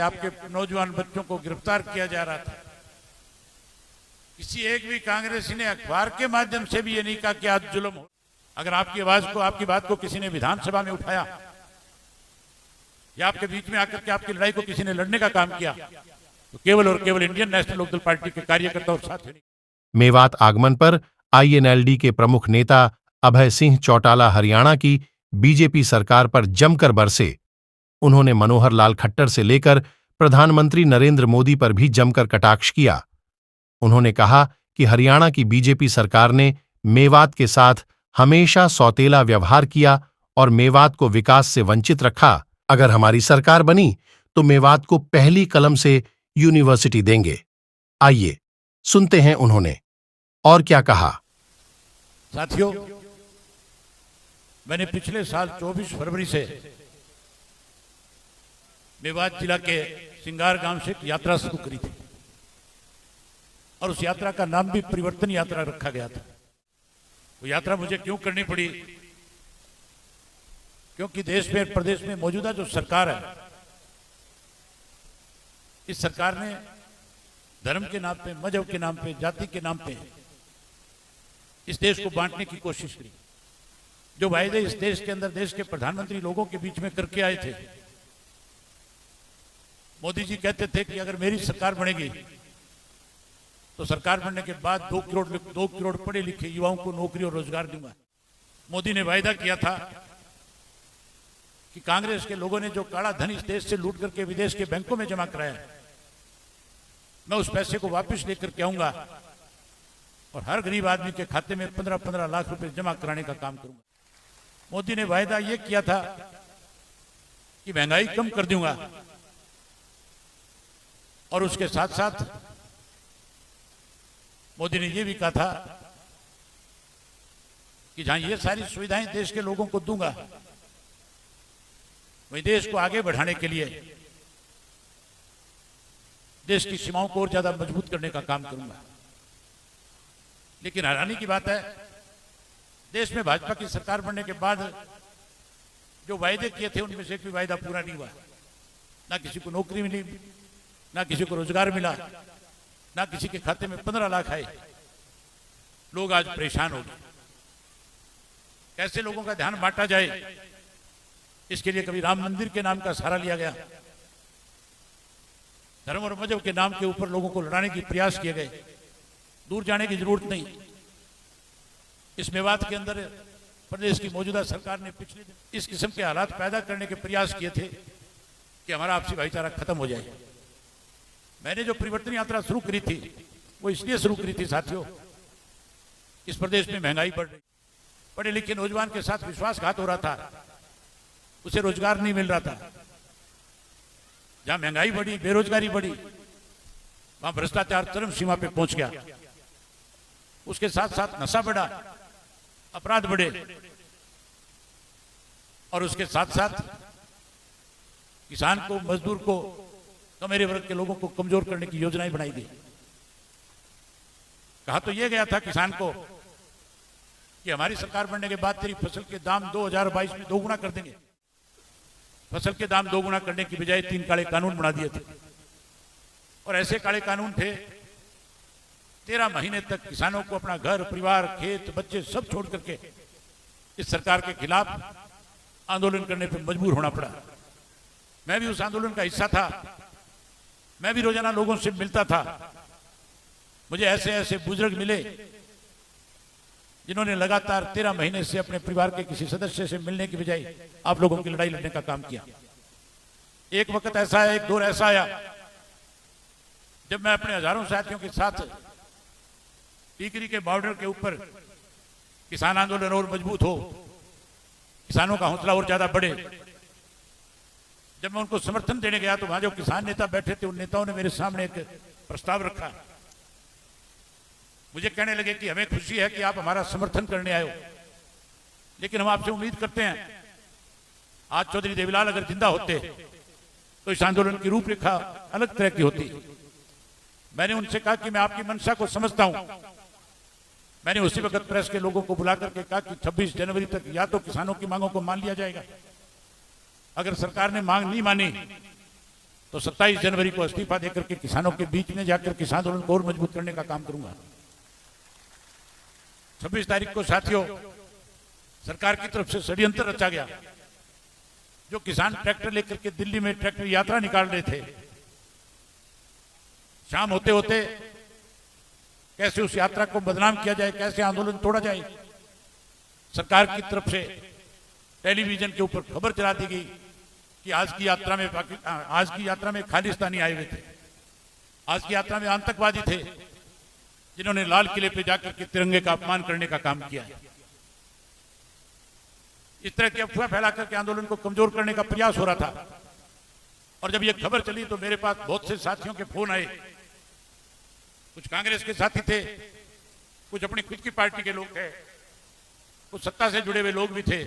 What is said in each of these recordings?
आपके नौजवान बच्चों को गिरफ्तार किया जा रहा था। किसी एक भी कांग्रेसी ने अखबार के माध्यम से भी ये नहीं कहा कि आज जुल्म हो। अगर आपकी आवाज को, आपकी बात को किसी ने विधानसभा में उठाया या आपके बीच में आकर के आपकी लड़ाई को किसी ने लड़ने का काम किया, तो केवल और केवल इंडियन नेशनल लोकदल पार्टी के कार्यकर्ता और साथी। मेवात आगमन पर आईएनएलडी के प्रमुख नेता अभय सिंह चौटाला हरियाणा की बीजेपी सरकार पर जमकर बरसे। उन्होंने मनोहर लाल खट्टर से लेकर प्रधानमंत्री नरेंद्र मोदी पर भी जमकर कटाक्ष किया। उन्होंने कहा कि हरियाणा की बीजेपी सरकार ने मेवात के साथ हमेशा सौतेला व्यवहार किया और मेवात को विकास से वंचित रखा। अगर हमारी सरकार बनी तो मेवात को पहली कलम से यूनिवर्सिटी देंगे। आइए सुनते हैं उन्होंने और क्या कहा। साथियों, मैंने पिछले साल 24 फरवरी से मेवात जिला के सिंगार गांव से एक यात्रा शुरू करी थी और उस यात्रा का नाम भी परिवर्तन यात्रा रखा गया था। वो यात्रा मुझे क्यों करनी पड़ी? क्योंकि देश में, प्रदेश में मौजूदा जो सरकार है, इस सरकार ने धर्म के नाम पे, मजहब के नाम पे, जाति के नाम पे इस देश को बांटने की कोशिश करी। जो वायदे इस देश के अंदर देश के प्रधानमंत्री लोगों के बीच में करके आए थे, मोदी जी कहते थे कि अगर मेरी सरकार बनेगी तो सरकार बनने के बाद 2 करोड़ पढ़े लिखे युवाओं को नौकरी और रोजगार दूंगा। मोदी ने वायदा किया था कि कांग्रेस के लोगों ने जो काला धन इस देश से लूट करके विदेश के बैंकों में जमा कराया है, मैं उस पैसे को वापस लेकर के आऊंगा और हर गरीब आदमी के खाते में 15-15 लाख रुपए जमा कराने का काम करूंगा। मोदी ने वायदा यह किया था कि महंगाई कम कर दूंगा और उसके साथ साथ मोदी ने यह भी कहा था कि जहां ये सारी सुविधाएं देश के लोगों को दूंगा, वही देश को आगे बढ़ाने के लिए देश की सीमाओं को और ज्यादा मजबूत करने का काम करूंगा। लेकिन हैरानी की बात है, देश में भाजपा की सरकार बनने के बाद जो वायदे किए थे उनमें से एक भी वायदा पूरा नहीं हुआ। ना किसी को नौकरी मिली, ना किसी को रोजगार मिला, ना किसी के खाते में 15 लाख आए। लोग आज परेशान हो गए। कैसे लोगों का ध्यान बांटा जाए, इसके लिए कभी राम मंदिर के नाम का सहारा लिया गया, धर्म और मजहब के नाम के ऊपर लोगों को लड़ाने की प्रयास किए गए। दूर जाने की जरूरत नहीं। इस मेवात के अंदर प्रदेश की मौजूदा सरकार ने पिछले दिन इस किस्म के हालात पैदा करने के प्रयास किए थे कि हमारा आपसी भाईचारा खत्म हो जाए। मैंने जो परिवर्तन यात्रा शुरू करी थी वो इसलिए शुरू करी थी साथियों, इस प्रदेश में महंगाई बढ़ रही, पढ़े लिखे नौजवान के साथ विश्वासघात हो रहा था, उसे रोजगार नहीं मिल रहा था। जहां महंगाई बढ़ी, बेरोजगारी बढ़ी, वहां भ्रष्टाचार चरम सीमा पे पहुंच गया। उसके साथ साथ नशा बढ़ा, अपराध बढ़े और उसके साथ साथ किसान को, मजदूर को, कमेरे वर्ग के लोगों को कमजोर करने की योजनाएं बनाई गई। कहा तो यह गया था किसान को कि हमारी सरकार बनने के बाद तेरी फसल के दाम 2022 में दोगुना कर देंगे। फसल के दाम दोगुना करने की बजाय 3 काले कानून बना दिए थे और ऐसे काले कानून थे 13 महीने तक किसानों को अपना घर, परिवार, खेत, बच्चे सब छोड़ करके इस सरकार के खिलाफ आंदोलन करने पर मजबूर होना पड़ा। मैं भी उस आंदोलन का हिस्सा था। मैं भी रोजाना लोगों से मिलता था। मुझे ऐसे ऐसे बुजुर्ग मिले जिन्होंने लगातार 13 महीने से अपने परिवार के किसी सदस्य से मिलने की बजाय आप लोगों की लड़ाई लड़ने का काम किया। एक वक्त ऐसा आया, एक दौर ऐसा आया जब मैं अपने हजारों साथियों के साथ टीकरी के बॉर्डर के ऊपर किसान आंदोलन और मजबूत हो, किसानों का हौसला और ज्यादा बढ़े। जब मैं उनको समर्थन देने गया तो वहां जो किसान नेता बैठे थे, उन नेताओं ने मेरे सामने एक प्रस्ताव रखा। मुझे कहने लगे कि हमें खुशी है कि आप हमारा समर्थन करने आए हो, लेकिन हम आपसे उम्मीद करते हैं आज चौधरी देवीलाल अगर जिंदा होते तो इस आंदोलन की रूपरेखा अलग तरह की होती। मैंने उनसे कहा कि मैं आपकी मंशा को समझता हूं। मैंने उसी वक्त प्रेस के लोगों को बुला करके कहा कि 26 जनवरी तक या तो किसानों की मांगों को मान लिया जाएगा, अगर सरकार ने मांग नहीं मानी तो तो 27 जनवरी को इस्तीफा देकर के किसानों के बीच में जाकर किसान आंदोलन को और मजबूत करने का काम करूंगा। 26 तारीख को साथियों सरकार की तरफ से षड्यंत्र रचा गया। जो किसान ट्रैक्टर लेकर के दिल्ली में ट्रैक्टर यात्रा निकाल रहे थे, शाम होते होते कैसे उस यात्रा को बदनाम किया जाए, कैसे आंदोलन तोड़ा जाए, सरकार की तरफ से टेलीविजन के ऊपर खबर चला दी गई कि आज की यात्रा में खालिस्तानी आए हुए थे, आज की यात्रा में आतंकवादी थे जिन्होंने लाल किले पे जाकर के तिरंगे का अपमान करने का काम किया है। इस तरह की अफवाह फैला करके आंदोलन को कमजोर करने का प्रयास हो रहा था। और जब यह खबर चली तो मेरे पास बहुत से साथियों के फोन आए। कुछ कांग्रेस के साथी थे, कुछ अपनी खुद की पार्टी के लोग थे, कुछ सत्ता से जुड़े हुए लोग भी थे,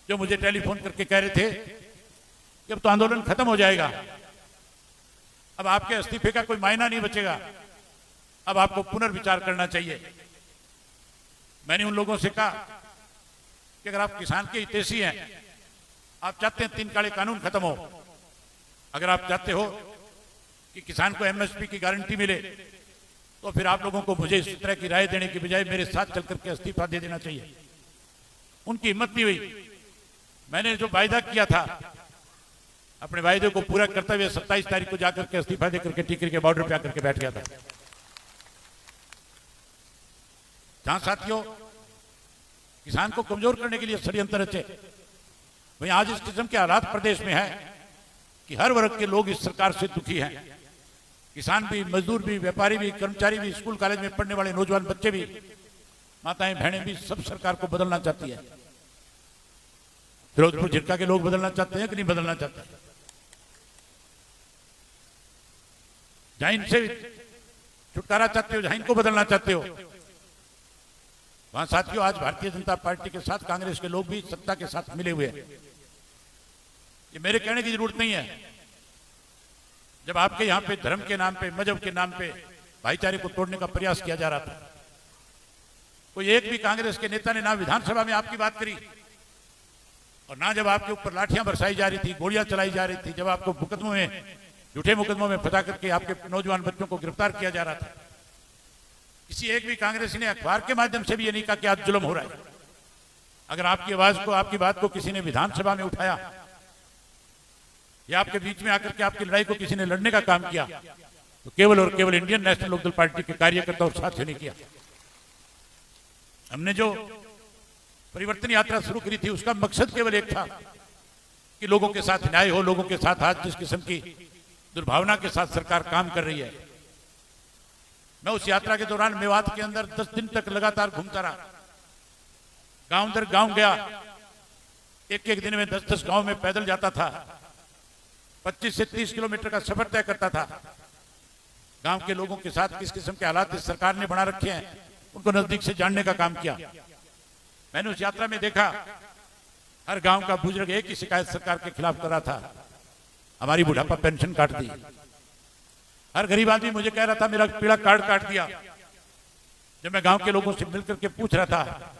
जो मुझे टेलीफोन करके कह रहे थे कि अब तो आंदोलन खत्म हो जाएगा, अब आपके इस्तीफे का कोई मायना नहीं बचेगा, अब आपको पुनर्विचार करना चाहिए। मैंने उन लोगों से कहा कि अगर आप किसान के हितैषी हैं, आप चाहते हैं 3 काले कानून खत्म हो, अगर आप चाहते हो कि किसान को एमएसपी की गारंटी मिले, तो फिर आप लोगों को मुझे इस तरह की राय देने की बजाय मेरे साथ चल करके इस्तीफा दे देना चाहिए। उनकी हिम्मत नहीं हुई। मैंने जो वायदा किया था, अपने वायदे को पूरा करते हुए 27 तारीख को जाकर के इस्तीफा देकर के टिकरी के बॉर्डर पे आकर के बैठ गया था। जहां साथियों किसान को कमजोर करने के लिए षड्यंत्र रचे, वहीं आज इस किस्म के हालात प्रदेश में है कि हर वर्ग के लोग इस सरकार से दुखी हैं। किसान भी, मजदूर भी, व्यापारी भी, कर्मचारी भी, स्कूल कॉलेज में पढ़ने वाले नौजवान बच्चे भी, माताएं बहनें भी, सब सरकार को बदलना चाहती है। फिरोजपुर झिरका के लोग बदलना चाहते हैं कि नहीं बदलना चाहते? जहां इनसे छुटकारा चाहते हो, जहां इनको बदलना चाहते हो, वहां साथियों आज भारतीय जनता पार्टी के साथ कांग्रेस के लोग भी सत्ता के साथ मिले हुए हैं। ये मेरे कहने की जरूरत नहीं है। जब आपके यहां पे धर्म के नाम पे, मजहब के नाम पे भाईचारे को तोड़ने का प्रयास किया जा रहा था, कोई एक भी कांग्रेस के नेता ने ना विधानसभा में आपकी बात करी और ना जब आपके ऊपर लाठियां बरसाई जा रही थी, गोलियां चलाई जा रही थी, जब आपको मुकदमों में, झूठे मुकदमों में फंसा करके आपके नौजवान बच्चों को गिरफ्तार किया जा रहा था, किसी एक भी कांग्रेसी ने अखबार के माध्यम से भी ये नहीं कहा कि आज जुल्म हो रहा है। अगर आपकी आवाज को, आपकी बात को किसी ने विधानसभा में उठाया या आपके बीच में आकर के आपकी लड़ाई को किसी ने लड़ने का काम किया, तो केवल और केवल इंडियन नेशनल लोकदल पार्टी के कार्यकर्ता और साथियों ने किया। हमने जो परिवर्तन यात्रा शुरू करी थी, उसका मकसद केवल एक था कि लोगों के साथ न्याय हो, लोगों के साथ आज जिस किस्म की दुर्भावना के साथ सरकार काम कर रही है। मैं उस यात्रा के दौरान मेवात के अंदर 10 दिन तक लगातार घूमता रहा, गांव दर गांव गया, एक दिन में 10-10 गांव में पैदल जाता था, 25 से 30 किलोमीटर का सफर तय करता था। गांव के लोगों के साथ किस किस्म के हालात इस सरकार ने बना रखे हैं, उनको नजदीक से जानने का काम किया। मैंने उस यात्रा में देखा हर गांव का बुजुर्ग एक ही शिकायत सरकार के खिलाफ कर रहा था, हमारी बुढ़ापा पेंशन काट दी। हर गरीब आदमी मुझे कह रहा था मेरा पीला कार्ड काट दिया। जब मैं गांव के लोगों से मिलकर के पूछ रहा था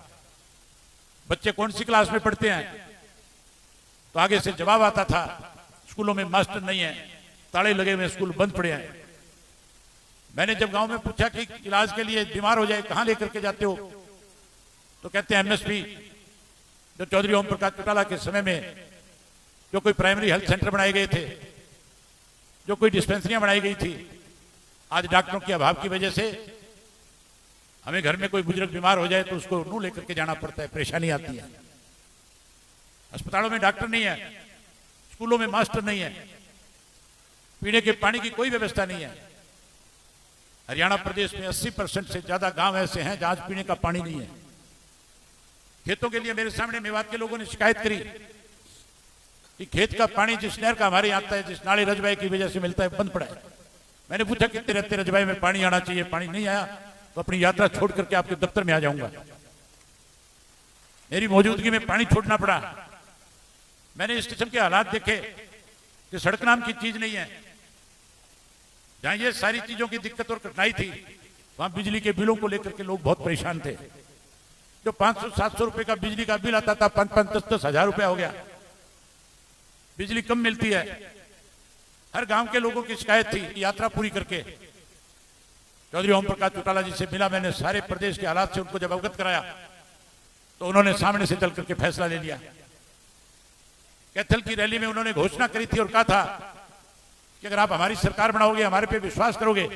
बच्चे कौन सी क्लास में पढ़ते हैं, तो आगे से जवाब आता था स्कूलों में मास्टर नहीं है, ताले लगे हुए, स्कूल बंद पड़े हैं। मैंने जब गांव में पूछा कि इलाज के लिए बीमार हो जाए कहां लेकर के जाते हो, तो कहते हैं एमएसपी। जो चौधरी ओम प्रकाश चौटाला के समय में जो कोई प्राइमरी हेल्थ सेंटर बनाए गए थे, जो कोई डिस्पेंसरियां बनाई गई थी, आज डॉक्टरों के अभाव की वजह से हमें घर में कोई बुजुर्ग बीमार हो जाए तो उसको नू लेकर के जाना पड़ता है, परेशानी आती है। अस्पतालों में डॉक्टर नहीं है, स्कूलों में मास्टर नहीं है, पीने के पानी की कोई व्यवस्था नहीं है। हरियाणा प्रदेश में 80% से ज्यादा गांव ऐसे हैं जहां पीने का पानी नहीं है। खेतों के लिए मेरे सामने मेवात के लोगों ने शिकायत करी कि खेत का पानी जिस नहर का हमारे यहाँ आता है, जिस नाले रजबाई की वजह से मिलता है, बंद पड़ा है। मैंने पूछा कितने रहते रजबाई में पानी आना चाहिए, पानी नहीं आया तो अपनी यात्रा छोड़ करके आपके दफ्तर में आ जाऊंगा। मेरी मौजूदगी में पानी छोड़ना पड़ा। मैंने इस किस्म के हालात देखे कि सड़क नाम की चीज नहीं है। जहां ये सारी चीजों की दिक्कत और कठिनाई थी, वहां बिजली के बिलों को लेकर के लोग बहुत परेशान थे। जो 500-700 रुपए का बिजली का बिल आता था, 5-5, 10-10 हजार रुपया हो गया। बिजली कम मिलती है, हर गांव के लोगों की शिकायत थी। यात्रा पूरी करके चौधरी ओम प्रकाश चौटाला जी से मिला मैंने, सारे प्रदेश के हालात से उनको जब अवगत कराया तो उन्होंने सामने से चल करके फैसला ले लिया। कैथल की रैली में उन्होंने घोषणा करी थी और कहा था कि अगर आप हमारी सरकार बनाओगे, हमारे पे विश्वास करोगे,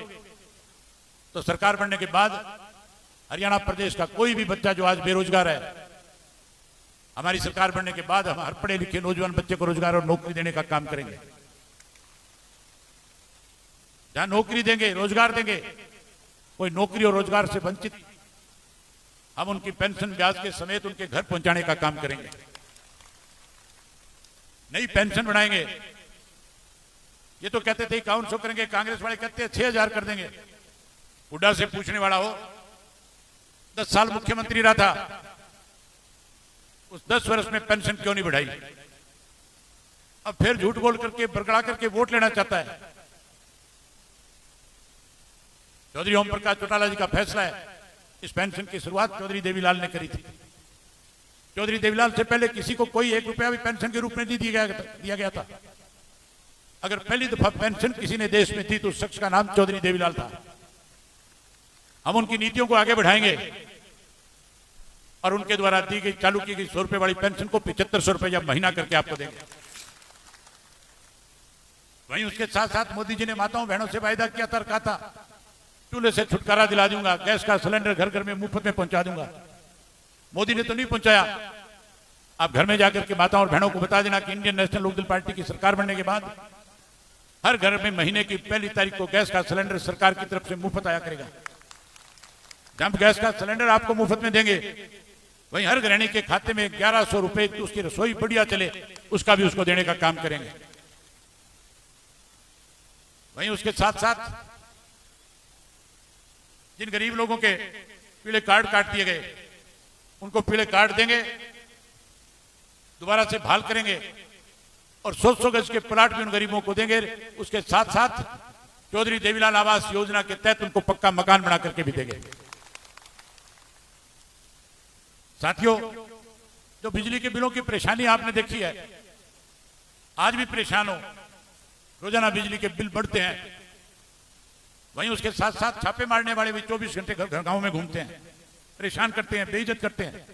तो सरकार बनने के बाद हरियाणा प्रदेश का कोई भी बच्चा जो आज बेरोजगार है, हमारी सरकार बनने के बाद हम हर पढ़े लिखे नौजवान बच्चे को रोजगार और नौकरी देने का काम करेंगे। जहां नौकरी देंगे, रोजगार देंगे, कोई नौकरी और रोजगार से वंचित, हम उनकी पेंशन ब्याज के समेत उनके घर पहुंचाने का काम करेंगे। नई पेंशन बनाएंगे। ये तो कहते थे 5100 करेंगे, कांग्रेस वाले कहते हैं 6000 कर देंगे। बुढ़ा से पूछने वाला हो, 10 साल मुख्यमंत्री रहा था, उस 10 वर्ष में पेंशन क्यों नहीं बढ़ाई? अब फिर झूठ बोल करके, बरगड़ा करके वोट लेना चाहता है। चौधरी ओम प्रकाश चौटाला जी का फैसला है। इस पेंशन की शुरुआत चौधरी देवीलाल ने करी थी। चौधरी देवीलाल से पहले किसी को कोई 1 रुपया भी पेंशन के रूप में नहीं दिया गया था। अगर पहली दफा पेंशन किसी ने देश में दी तो उस शख्स का नाम चौधरी देवीलाल था। हम उनकी नीतियों को आगे बढ़ाएंगे और उनके द्वारा दी गई, चालू की गई 100 रुपए वाली पेंशन को 7500 रुपया महीना करके आपको देंगे। वहीं उसके साथ साथ मोदी जी ने माताओं बहनों से वायदा किया था, कहा था चूल्हे से छुटकारा दिला दूंगा, गैस का सिलेंडर घर घर में मुफ्त में पहुंचा दूंगा। मोदी ने तो नहीं पहुंचाया। आप घर में जाकर के माताओं और बहनों को बता देना कि इंडियन नेशनल लोकदल पार्टी की सरकार बनने के बाद हर घर में महीने की पहली तारीख को गैस का सिलेंडर सरकार की तरफ से मुफ्त आया करेगा। जब गैस का सिलेंडर आपको मुफ्त में देंगे, वहीं हर गृहिणी के खाते में 1100 रुपए, उसकी रसोई बढ़िया चले, उसका भी उसको देने का काम करेंगे। वहीं उसके साथ साथ जिन गरीब लोगों के पीले कार्ड काट दिए गए, उनको पीले कार्ड देंगे, दोबारा से बहाल करेंगे और 100 गज के प्लाट भी उन गरीबों को देंगे। उसके साथ साथ चौधरी देवीलाल आवास योजना के तहत उनको पक्का मकान बना करके भी देंगे। साथियों, जो बिजली के बिलों की परेशानी आपने देखी है, आज भी परेशान हो, रोजाना बिजली के बिल बढ़ते हैं। वहीं उसके साथ साथ छापे मारने वाले भी 24 घंटे गांव में घूमते हैं, परेशान करते हैं, बेइज्जत करते हैं।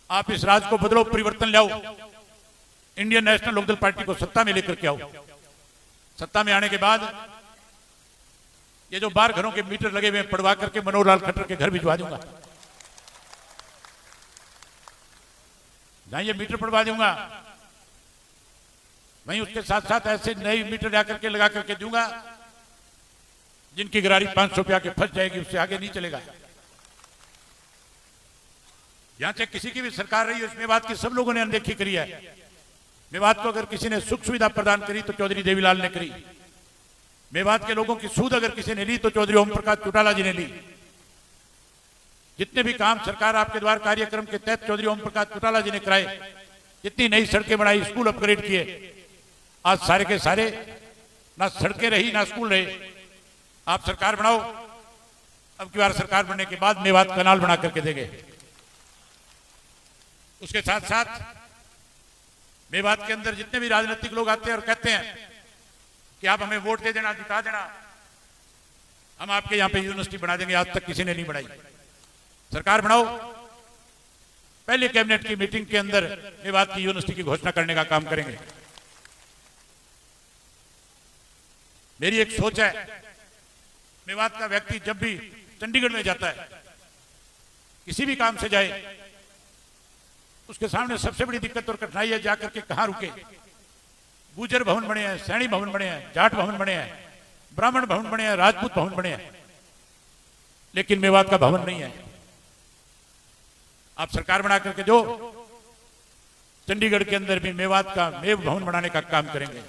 आप इस राज को बदलो, परिवर्तन लाओ, इंडियन नेशनल लोकदल पार्टी को सत्ता में लेकर के आओ। सत्ता में आने के बाद ये जो बाहर घरों के मीटर लगे हुए पड़वा करके मनोहर लाल खट्टर के घर भिजवा दूंगा। जहां ये मीटर पड़वा दूंगा, वहीं उसके साथ साथ ऐसे नए मीटर जाकर के लगा करके दूंगा जिनकी गरारी 500 रुपया के फंस जाएगी, उससे आगे नहीं चलेगा। यहां से किसी की भी सरकार रही है, उस मेवात की सब लोगों ने अनदेखी करी है। मेवात को अगर किसी ने सुख सुविधा प्रदान करी तो चौधरी देवीलाल ने करी। मेवात के लोगों की सूद अगर किसी ने ली तो चौधरी ओम प्रकाश चौटाला जी ने ली। जितने भी काम सरकार आपके द्वारा कार्यक्रम के तहत चौधरी ओम प्रकाश चौटाला जी ने कराए, जितनी नई सड़कें बनाई, स्कूल अपग्रेड किए, आज सारे के सारे ना सड़कें रही ना स्कूल रहे। आप सरकार बनाओ, अब की बार सरकार बनने के बाद मेवात कनाल बना करके देंगे। उसके साथ साथ मेवात के अंदर जितने भी राजनीतिक लोग आते हैं और कहते हैं कि आप हमें वोट दे देना, जिता देना, हम आपके यहां पे यूनिवर्सिटी बना देंगे, आज तक किसी ने नहीं बनाई। सरकार बनाओ, पहले कैबिनेट की मीटिंग के अंदर मेवात की यूनिवर्सिटी की घोषणा करने का काम करेंगे। मेरी एक सोच है, मेवात का व्यक्ति जब भी चंडीगढ़ में जाता है, किसी भी काम से जाए, उसके सामने सबसे बड़ी दिक्कत और कठिनाई है जाकर के कहां रुके। गुजर भवन बने हैं, सैनी भवन बने हैं, जाट भवन बने हैं, ब्राह्मण भवन बने हैं, राजपूत भवन बने हैं, लेकिन मेवात का भवन नहीं है। आप सरकार बना करके जो चंडीगढ़ के अंदर भी मेवात का मेव भवन बनाने का काम करेंगे।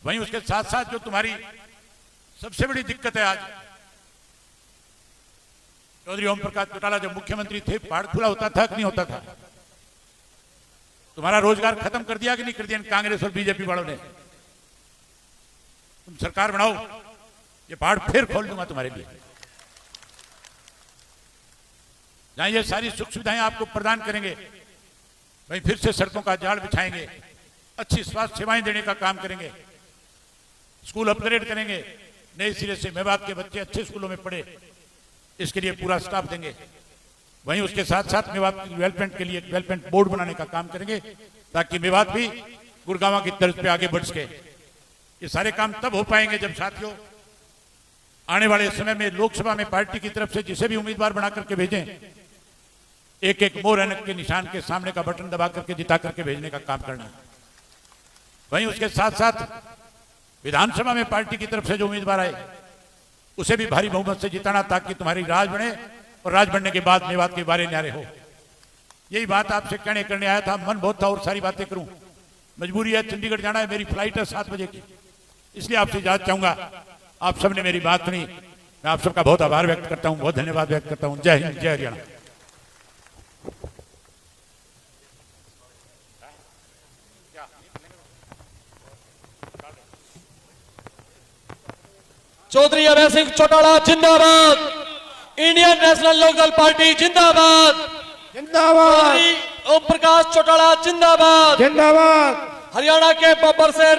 वहीं उसके साथ साथ जो तुम्हारी सबसे बड़ी दिक्कत है आज, चौधरी ओम प्रकाश चौटाला जब मुख्यमंत्री थे, पहाड़ खुला होता था कि नहीं होता था? तुम्हारा रोजगार खत्म कर दिया कि नहीं कर दिया कांग्रेस और बीजेपी वालों ने? तुम सरकार बनाओ, ये पहाड़ फिर खोल दूंगा तुम्हारे लिए। जहां ये सारी सुख सुविधाएं आपको प्रदान करेंगे, वहीं फिर से सड़कों का जाल बिछाएंगे, अच्छी स्वास्थ्य सेवाएं देने का काम करेंगे, स्कूल अपग्रेड करेंगे, नए सिरे से मेवात के बच्चे अच्छे स्कूलों में पढ़े, इसके लिए पूरा स्टाफ देंगे। वहीं उसके साथ साथ मेवात की डेवलपमेंट के लिए डेवलपमेंट बोर्ड बनाने का काम करेंगे, ताकि मेवात भी गुड़गांव की तर्ज पे आगे बढ़ सके। ये सारे काम तब हो पाएंगे जब साथियों आने वाले समय में लोकसभा में पार्टी की तरफ से जिसे भी उम्मीदवार बना करके भेजें, एक एक मोर ऐनक के निशान के सामने का बटन दबा करके जिता करके भेजने का काम करना है। वहीं उसके साथ साथ विधानसभा में पार्टी की तरफ से जो उम्मीदवार आए उसे भी भारी बहुमत से जिताना, ताकि तुम्हारी राज बने और राज बनने के बाद मेवात के बारे न्यारे हो। यही बात आपसे कहने करने आया था। मन बहुत था और सारी बातें करूं, मजबूरी है, चंडीगढ़ जाना है, मेरी फ्लाइट है 7 बजे की, इसलिए आपसे इजाजत चाहूंगा। आप सबने मेरी बात सुनी, मैं आप सबका बहुत आभार व्यक्त करता हूं, बहुत धन्यवाद व्यक्त करता हूं। जय हिंद, जय हरियाणा। चौधरी अभय सिंह चौटाला जिंदाबाद, इंडियन नेशनल लोकदल पार्टी जिंदाबाद, जिंदाबाद, ओम प्रकाश चौटाला जिंदाबाद, जिंदाबाद। हरियाणा के बब्बर शेर